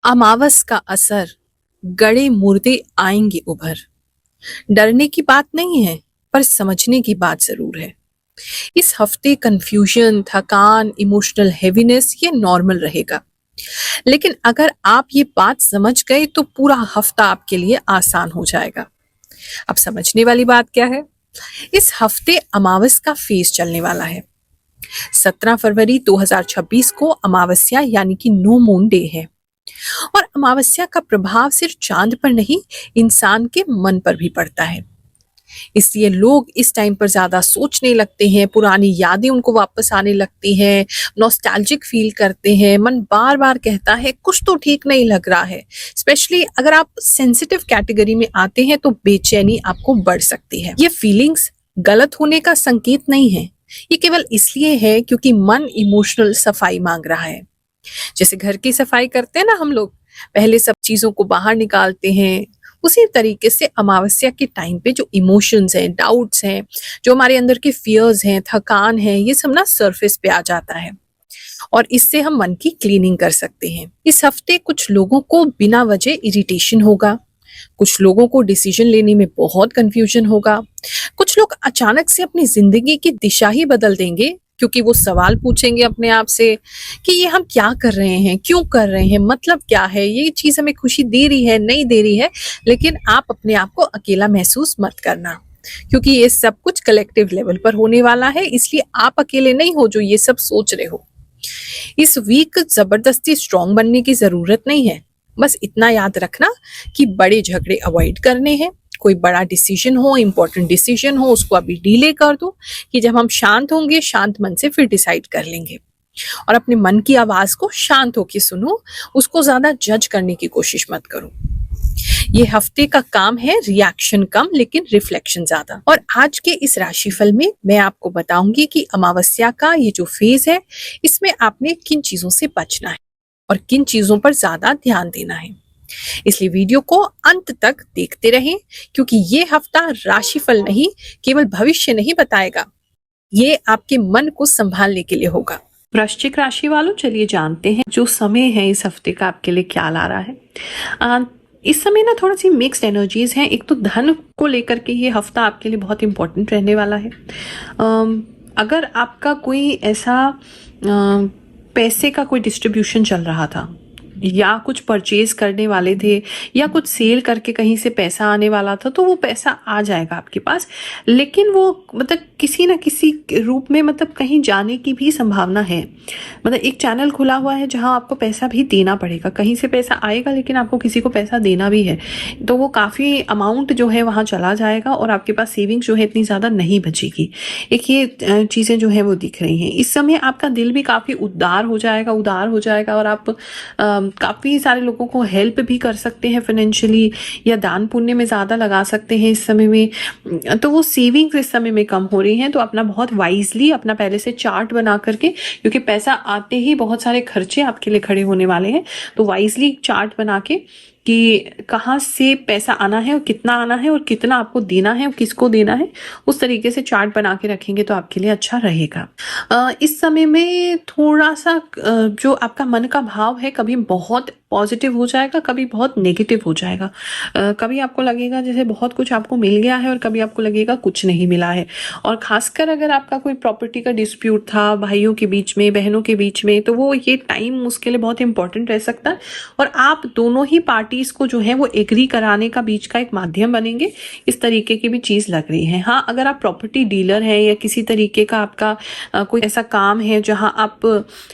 अमावस का असर, गड़े मुर्दे आएंगे उभर। डरने की बात नहीं है, पर समझने की बात जरूर है। इस हफ्ते कंफ्यूजन, थकान, इमोशनल हेवीनेस ये नॉर्मल रहेगा। लेकिन अगर आप ये बात समझ गए तो पूरा हफ्ता आपके लिए आसान हो जाएगा। अब समझने वाली बात क्या है? इस हफ्ते अमावस का फेज चलने वाला है। 17 फरवरी 2026 को अमावस्या यानी कि नो मून डे है। और अमावस्या का प्रभाव सिर्फ चांद पर नहीं, इंसान के मन पर भी पड़ता है। इसलिए लोग इस टाइम पर ज्यादा सोचने लगते हैं, पुरानी यादें उनको वापस आने लगती हैं, नॉस्टैल्जिक फील करते हैं, मन बार बार कहता है कुछ तो ठीक नहीं लग रहा है। स्पेशली अगर आप सेंसिटिव कैटेगरी में आते हैं तो बेचैनी आपको बढ़ सकती है। ये फीलिंग्स गलत होने का संकेत नहीं है, ये केवल इसलिए है क्योंकि मन इमोशनल सफाई मांग रहा है। जैसे घर की सफाई करते हैं ना हम लोग, पहले सब चीजों को बाहर निकालते हैं, उसी तरीके से अमावस्या के टाइम पे जो इमोशंस हैं, डाउट्स हैं, जो हमारे अंदर के फियर्स हैं, थकान है, ये सब ना सरफेस पे आ जाता है और इससे हम मन की क्लीनिंग कर सकते हैं। इस हफ्ते कुछ लोगों को बिना वजह इरिटेशन होगा, कुछ लोगों को डिसीजन लेने में बहुत कंफ्यूजन होगा, कुछ लोग अचानक से अपनी जिंदगी की दिशा ही बदल देंगे क्योंकि वो सवाल पूछेंगे अपने आप से कि ये हम क्या कर रहे हैं, क्यों कर रहे हैं, मतलब क्या है, ये चीज हमें खुशी दे रही है, नहीं दे रही है। लेकिन आप अपने आप को अकेला महसूस मत करना, क्योंकि ये सब कुछ कलेक्टिव लेवल पर होने वाला है, इसलिए आप अकेले नहीं हो जो ये सब सोच रहे हो। इस वीक जबरदस्ती स्ट्रांग बनने की जरूरत नहीं है। बस इतना याद रखना कि बड़े झगड़े अवॉइड करने हैं। कोई बड़ा डिसीजन हो, इंपॉर्टेंट डिसीजन हो, उसको अभी डिले कर दो कि जब हम शांत होंगे, शांत मन से फिर डिसाइड कर लेंगे। और अपने मन की आवाज को शांत होकर सुनो, उसको ज्यादा जज करने की कोशिश मत करो। ये हफ्ते का काम है रिएक्शन कम लेकिन रिफ्लेक्शन ज्यादा। और आज के इस राशिफल में मैं आपको बताऊंगी कि अमावस्या का ये जो फेज है, इसमें आपने किन चीजों से बचना है और किन चीजों पर ज्यादा ध्यान देना है। इसलिए वीडियो को अंत तक देखते रहें, क्योंकि ये हफ्ता राशिफल नहीं, केवल भविष्य नहीं बताएगा, ये आपके मन को संभालने के लिए होगा। वृश्चिक राशि वालों, चलिए जानते हैं जो समय है इस हफ्ते का आपके लिए क्या ला रहा है। इस समय ना थोड़ा सी मिक्स्ड एनर्जीज हैं। एक तो धन को लेकर के ये हफ्ता आपके लिए बहुत इंपॉर्टेंट रहने वाला है। अगर आपका कोई ऐसा पैसे का कोई डिस्ट्रीब्यूशन चल रहा था, या कुछ परचेज करने वाले थे, या कुछ सेल करके कहीं से पैसा आने वाला था, तो वो पैसा आ जाएगा आपके पास। लेकिन वो मतलब किसी ना किसी रूप में मतलब कहीं जाने की भी संभावना है। मतलब एक चैनल खुला हुआ है जहां आपको पैसा भी देना पड़ेगा, कहीं से पैसा आएगा लेकिन आपको किसी को पैसा देना भी है, तो वो काफ़ी अमाउंट जो है वहाँ चला जाएगा और आपके पास सेविंग्स जो है इतनी ज़्यादा नहीं बचेगी। एक ये चीज़ें जो है वो दिख रही हैं। इस समय आपका दिल भी काफ़ी उदार हो जाएगा और आप काफ़ी सारे लोगों को हेल्प भी कर सकते हैं फाइनेंशियली, या दान पुण्य में ज़्यादा लगा सकते हैं इस समय में। तो वो सेविंग्स इस समय में कम हो रही हैं, तो अपना बहुत वाइजली अपना पहले से चार्ट बना करके, क्योंकि पैसा आते ही बहुत सारे खर्चे आपके लिए खड़े होने वाले हैं, तो वाइजली चार्ट बना के कि कहाँ से पैसा आना है और कितना आना है और कितना आपको देना है और किसको देना है, उस तरीके से चार्ट बना के रखेंगे तो आपके लिए अच्छा रहेगा। इस समय में थोड़ा सा जो आपका मन का भाव है, कभी बहुत पॉजिटिव हो जाएगा, कभी बहुत नेगेटिव हो जाएगा। कभी आपको लगेगा जैसे बहुत कुछ आपको मिल गया है और कभी आपको लगेगा कुछ नहीं मिला है। और खासकर अगर आपका कोई प्रॉपर्टी का डिस्प्यूट था भाइयों के बीच में, बहनों के बीच में, तो वो ये टाइम उसके लिए बहुत इंपॉर्टेंट रह सकता है और आप दोनों ही पार्टीज को जो है वो एग्री कराने का बीच का एक माध्यम बनेंगे। इस तरीके की भी चीज़ लग रही है। हाँ, अगर आप प्रॉपर्टी डीलर हैं या किसी तरीके का आपका कोई ऐसा काम है जहाँ आप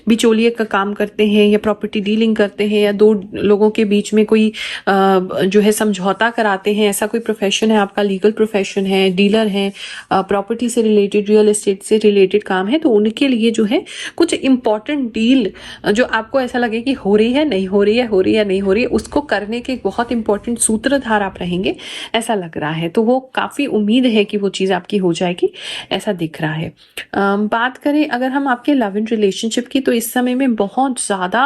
बिचौलिए का काम करते हैं या प्रॉपर्टी डीलिंग करते हैं या दो लोगों के बीच में कोई जो है समझौता कराते हैं, ऐसा कोई प्रोफेशन है आपका, लीगल प्रोफेशन है, डीलर है, प्रॉपर्टी से रिलेटेड, रियल एस्टेट से रिलेटेड काम है, तो उनके लिए जो है कुछ इंपॉर्टेंट डील जो आपको ऐसा लगे कि हो रही है नहीं हो रही है, हो रही है नहीं हो रही है, उसको करने करने के एक बहुत इंपॉर्टेंट सूत्रधार आप रहेंगे, ऐसा लग रहा है। तो वो काफ़ी उम्मीद है कि वो चीज़ आपकी हो जाएगी, ऐसा दिख रहा है। बात करें अगर हम आपके लव इन रिलेशनशिप की, तो इस समय में बहुत ज़्यादा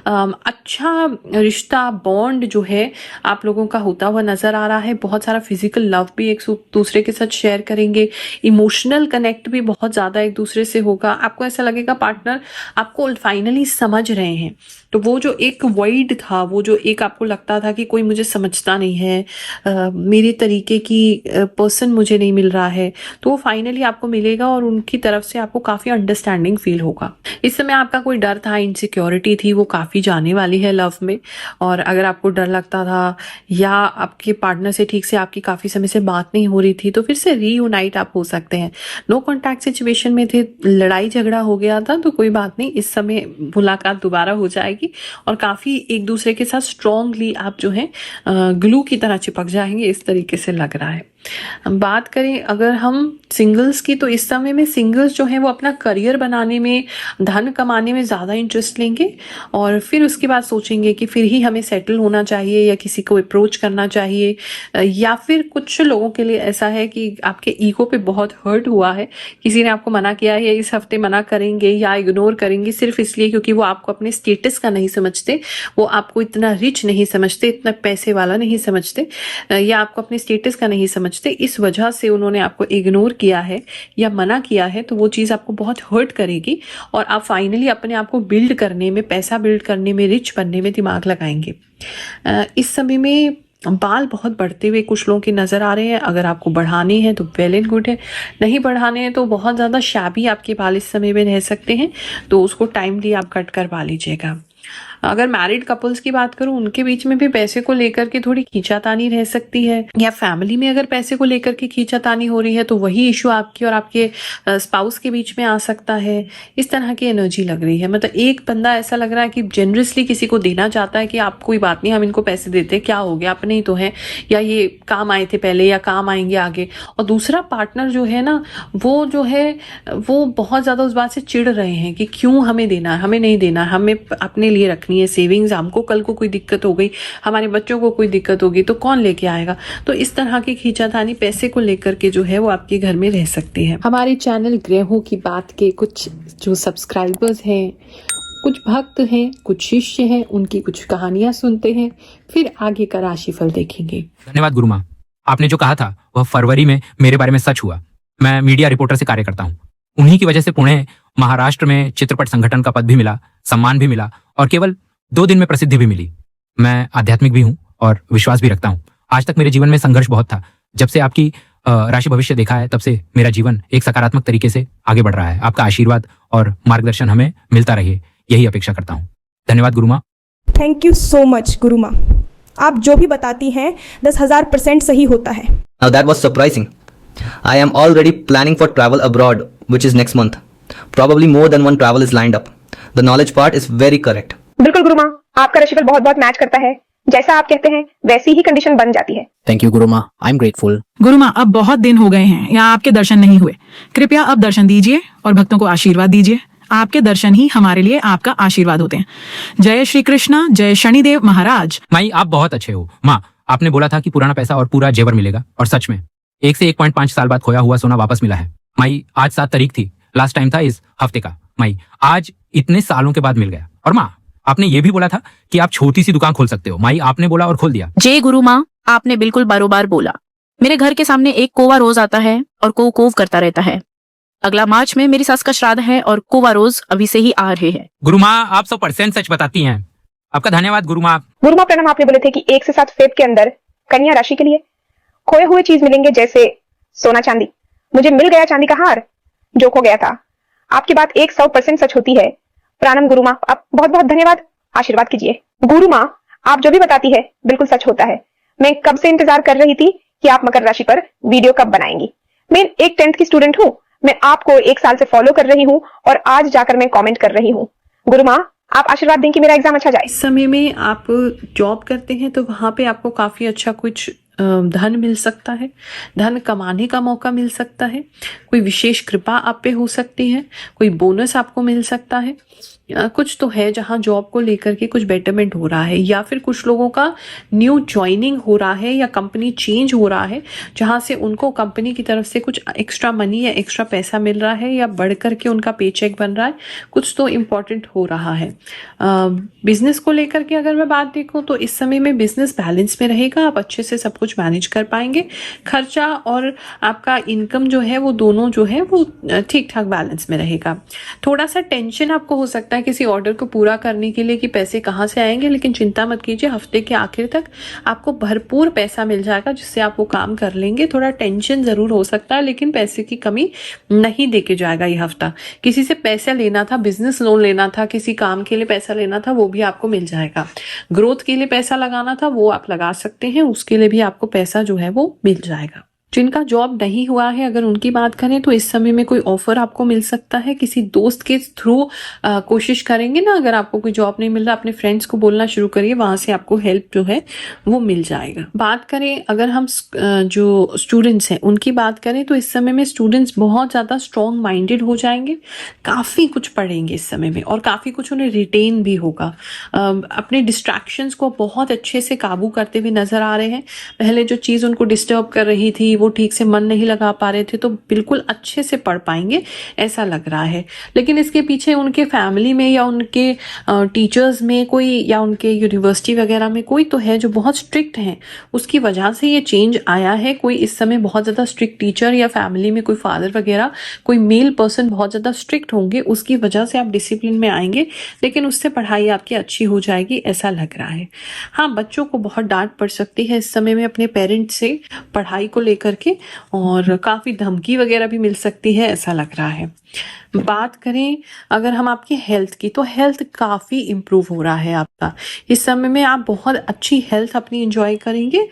अच्छा रिश्ता, बॉन्ड जो है आप लोगों का होता हुआ नज़र आ रहा है। बहुत सारा फिजिकल लव भी एक दूसरे के साथ शेयर करेंगे, इमोशनल कनेक्ट भी बहुत ज़्यादा एक दूसरे से होगा। आपको ऐसा लगेगा पार्टनर आपको फाइनली समझ रहे हैं। तो वो जो एक वॉइड था, वो जो एक आपको लगता था कि कोई मुझे समझता नहीं है, मेरे तरीके की पर्सन मुझे नहीं मिल रहा है, तो वो फाइनली आपको मिलेगा और उनकी तरफ से आपको काफ़ी अंडरस्टैंडिंग फील होगा। इस समय आपका कोई डर था, इनसिक्योरिटी थी, वो काफ़ी जाने वाली है लव में। और अगर आपको डर लगता था या आपके पार्टनर से ठीक से आपकी काफ़ी समय से बात नहीं हो रही थी, तो फिर से रीयूनाइट आप हो सकते हैं। नो कॉन्टैक्ट सिचुएशन में थे, लड़ाई झगड़ा हो गया था, तो कोई बात नहीं, इस समय मुलाकात दोबारा हो जाएगी और काफ़ी एक दूसरे के साथ स्ट्रॉन्गली आप जो है ग्लू की तरह चिपक जाएंगे, इस तरीके से लग रहा है। बात करें अगर हम सिंगल्स की, तो इस समय में सिंगल्स जो हैं वो अपना करियर बनाने में, धन कमाने में ज़्यादा इंटरेस्ट लेंगे और फिर उसके बाद सोचेंगे कि फिर ही हमें सेटल होना चाहिए या किसी को अप्रोच करना चाहिए। या फिर कुछ लोगों के लिए ऐसा है कि आपके ईगो पे बहुत हर्ट हुआ है, किसी ने आपको मना किया है या इस हफ्ते मना करेंगे या इग्नोर करेंगे सिर्फ इसलिए क्योंकि वो आपको अपने स्टेटस का नहीं समझते, वो आपको इतना रिच नहीं समझते, इतना पैसे वाला नहीं समझते, या आपको अपने स्टेटस का नहीं समझते। इस वजह से उन्होंने आपको इग्नोर किया है या मना किया है, तो वो चीज़ आपको बहुत हर्ट करेगी और आप फाइनली अपने आप को बिल्ड करने में, पैसा बिल्ड करने में, रिच बनने में दिमाग लगाएंगे। इस समय में बाल बहुत बढ़ते हुए कुछ लोगों के नज़र आ रहे हैं। अगर आपको बढ़ाने हैं तो वेल एंड गुड है, नहीं बढ़ाने हैं तो बहुत ज़्यादा शैबी आपके बाल इस समय में रह सकते हैं, तो उसको टाइमली आप कट करवा लीजिएगा। अगर मैरिड कपल्स की बात करूं, उनके बीच में भी पैसे को लेकर के थोड़ी खींचातानी रह सकती है, या फैमिली में अगर पैसे को लेकर के खींचातानी हो रही है तो वही इशू आपकी और आपके स्पाउस के बीच में आ सकता है। इस तरह की एनर्जी लग रही है। मतलब एक बंदा ऐसा लग रहा है कि जेनरसली किसी को देना चाहता है कि आप कोई बात नहीं, हम इनको पैसे देते, क्या हो गया, अपने ही तो हैं, या ये काम आए थे पहले या काम आएंगे आगे। और दूसरा पार्टनर जो है ना, वो जो है वो बहुत ज़्यादा उस बात से चिढ़ रहे हैं कि क्यों हमें देना है, हमें नहीं देना, हमें अपने लिए रखनी है सेविंग्स, हमको कल को कोई दिक्कत हो गई, हमारे बच्चों को कोई दिक्कत होगी तो कौन लेके आएगा। तो इस तरह की खींचातानी पैसे को लेकर के जो है वो आपके घर में रह सकती है। हमारे चैनल ग्रहों की बात के कुछ जो सब्सक्राइबर्स हैं, कुछ भक्त हैं, कुछ शिष्य हैं, उनकी कुछ कहानियां सुनते हैं, फिर आगे का राशिफल देखेंगे। धन्यवाद गुरु माँ, आपने जो कहा था वह फरवरी में मेरे बारे में सच हुआ। मैं मीडिया रिपोर्टर से कार्य करता हूँ। उन्हीं की वजह से पुणे महाराष्ट्र में चित्रपट संगठन का पद भी मिला, सम्मान भी मिला और केवल 2 दिन में प्रसिद्धि भी मिली। मैं आध्यात्मिक भी हूँ और विश्वास भी रखता हूँ। आज तक मेरे जीवन में संघर्ष बहुत था। जब से आपकी राशि भविष्य देखा है तब से मेरा जीवन एक सकारात्मक तरीके से आगे बढ़ रहा है। आपका आशीर्वाद और मार्गदर्शन हमें मिलता रहे, यही अपेक्षा करता हूँ। धन्यवाद गुरु माँ। थैंक यू सो मच गुरु माँ। आप जो भी बताती हैं 10,000% सही होता है। Now that was surprising. I am already planning for travel abroad, which is next month. Probably more than one travel is lined up. The knowledge part is very correct. बिल्कुल गुरु माँ, आपका राशिफल बहुत बहुत मैच करता है। जैसा आप कहते हैं वैसी ही कंडीशन बन जाती है। थैंक यू गुरु माँ, आई एम ग्रेटफुल। गुरु माँ, अब बहुत दिन हो गए हैं यहाँ आपके दर्शन नहीं हुए। कृपया अब दर्शन दीजिए और भक्तों को आशीर्वाद दीजिए। आपके दर्शन ही हमारे लिए आपका आशीर्वाद होते हैं। जय श्री कृष्णा, जय शनिदेव महाराज। माई आप बहुत अच्छे हो। माँ, आपने बोला था कि पुराना पैसा और पूरा जेवर मिलेगा और सच में 1 से 1.5 साल बाद खोया हुआ सोना वापस मिला है। माई आज 7 तारीख थी, लास्ट टाइम था इस हफ्ते का। माई आज इतने सालों के बाद मिल गया। और माँ, आपने ये भी बोला था कि आप छोटी सी दुकान खोल सकते हो। माई आपने बोला और खोल दिया। जय गुरु माँ, आपने बिल्कुल बारोबार बोला। मेरे घर के सामने एक कौवा रोज आता है और कोव करता रहता है। अगला मार्च में मेरी सास का श्राद्ध है और कौवा रोज अभी से ही आ रहे हैं। गुरु माँ, आप 100% सच बताती हैं। आपका धन्यवाद गुरु माँ। गुरु माँ प्रणाम। आपने बोले थे कि 1 से 7 फेब के अंदर कन्या राशि के लिए खोए हुए चीज मिलेंगे, जैसे सोना चांदी। मुझे मिल गया चांदी का हार जो खो गया था। आपकी बात 100% सच होती है। प्रणाम गुरु माँ, आप बहुत बहुत धन्यवाद। आशीर्वाद कीजिए। गुरु माँ, आप जो भी बताती है बिल्कुल सच होता है। मैं कब से इंतजार कर रही थी कि आप मकर राशि पर वीडियो कब बनाएंगी। मैं एक 10th की स्टूडेंट हूँ। मैं आपको 1 साल से फॉलो कर रही हूँ और आज जाकर मैं कमेंट कर रही हूँ। गुरु माँ, आप आशीर्वाद दें कि मेरा एग्जाम अच्छा जाए। इस समय में आप जॉब करते हैं तो वहाँ पे आपको काफ़ी अच्छा कुछ धन मिल सकता है, धन कमाने का मौका मिल सकता है, कोई विशेष कृपा आप पे हो सकती है, कोई बोनस आपको मिल सकता है। कुछ तो है जहां जॉब को लेकर के कुछ बेटरमेंट हो रहा है, या फिर कुछ लोगों का न्यू ज्वाइनिंग हो रहा है या कंपनी चेंज हो रहा है जहां से उनको कंपनी की तरफ से कुछ एक्स्ट्रा मनी या एक्स्ट्रा पैसा मिल रहा है या बढ़ करके उनका पेचेक बन रहा है। कुछ तो इम्पॉर्टेंट हो रहा है। बिजनेस को लेकर के अगर मैं बात देखूं तो इस समय में बिजनेस बैलेंस में रहेगा, आप अच्छे से सब कुछ मैनेज कर पाएंगे। खर्चा और आपका इनकम जो है वो दोनों जो है वो ठीक ठाक बैलेंस में रहेगा। थोड़ा सा टेंशन आपको हो सकता है किसी ऑर्डर को पूरा करने के लिए कि पैसे कहाँ से आएंगे, लेकिन चिंता मत कीजिए, हफ्ते के आखिर तक आपको भरपूर पैसा मिल जाएगा जिससे आप वो काम कर लेंगे। थोड़ा टेंशन जरूर हो सकता है लेकिन पैसे की कमी नहीं देके जाएगा ये हफ्ता। किसी से पैसा लेना था, बिजनेस लोन लेना था, किसी काम के लिए पैसा लेना था, वो भी आपको मिल जाएगा। ग्रोथ के लिए पैसा लगाना था वो आप लगा सकते हैं, उसके लिए भी आपको पैसा जो है वो मिल जाएगा। जिनका जॉब नहीं हुआ है अगर उनकी बात करें तो इस समय में कोई ऑफर आपको मिल सकता है, किसी दोस्त के थ्रू कोशिश करेंगे ना। अगर आपको कोई जॉब नहीं मिल रहा, अपने फ्रेंड्स को बोलना शुरू करिए, वहां से आपको हेल्प जो है वो मिल जाएगा। बात करें अगर हम जो स्टूडेंट्स हैं उनकी बात करें तो इस समय में स्टूडेंट्स बहुत ज़्यादा स्ट्रॉन्ग माइंडेड हो जाएंगे, काफ़ी कुछ पढ़ेंगे इस समय में और काफ़ी कुछ उन्हें रिटेन भी होगा। अपने डिस्ट्रैक्शंस को बहुत अच्छे से काबू करते हुए नजर आ रहे हैं। पहले जो चीज़ उनको डिस्टर्ब कर रही थी वो ठीक से मन नहीं लगा पा रहे थे, तो बिल्कुल अच्छे से पढ़ पाएंगे ऐसा लग रहा है। लेकिन इसके पीछे उनके फैमिली में या उनके टीचर्स में कोई या उनके यूनिवर्सिटी वगैरह में कोई तो है जो बहुत स्ट्रिक्ट हैं, उसकी वजह से ये चेंज आया है। कोई इस समय बहुत ज़्यादा स्ट्रिक्ट टीचर या फैमिली में कोई फादर वगैरह कोई मेल पर्सन बहुत ज़्यादा स्ट्रिक्ट होंगे, उसकी वजह से आप डिसिप्लिन में आएंगे, लेकिन उससे पढ़ाई आपकी अच्छी हो जाएगी ऐसा लग रहा है। हाँ, बच्चों को बहुत डांट पड़ सकती है इस समय में अपने पेरेंट्स से पढ़ाई को लेकर के, और काफ़ी धमकी वगैरह भी मिल सकती है ऐसा लग रहा है। बात करें अगर हम आपकी हेल्थ की, तो हेल्थ काफ़ी इम्प्रूव हो रहा है आपका। इस समय में आप बहुत अच्छी हेल्थ अपनी एंजॉय करेंगे।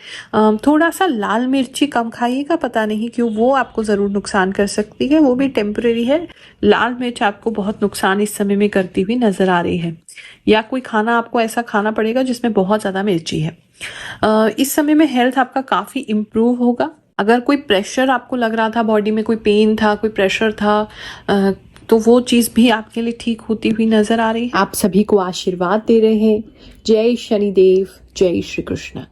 थोड़ा सा लाल मिर्ची कम खाइएगा, पता नहीं क्यों वो आपको ज़रूर नुकसान कर सकती है, वो भी टेम्परेरी है। लाल मिर्च आपको बहुत नुकसान इस समय में करती हुई नज़र आ रही है, या कोई खाना आपको ऐसा खाना पड़ेगा जिसमें बहुत ज़्यादा मिर्ची है। इस समय में हेल्थ आपका काफ़ी इम्प्रूव होगा। अगर कोई प्रेशर आपको लग रहा था, बॉडी में कोई पेन था, कोई प्रेशर था, तो वो चीज़ भी आपके लिए ठीक होती हुई नजर आ रही है। आप सभी को आशीर्वाद दे रहे हैं। जय शनिदेव, जय श्री कृष्ण।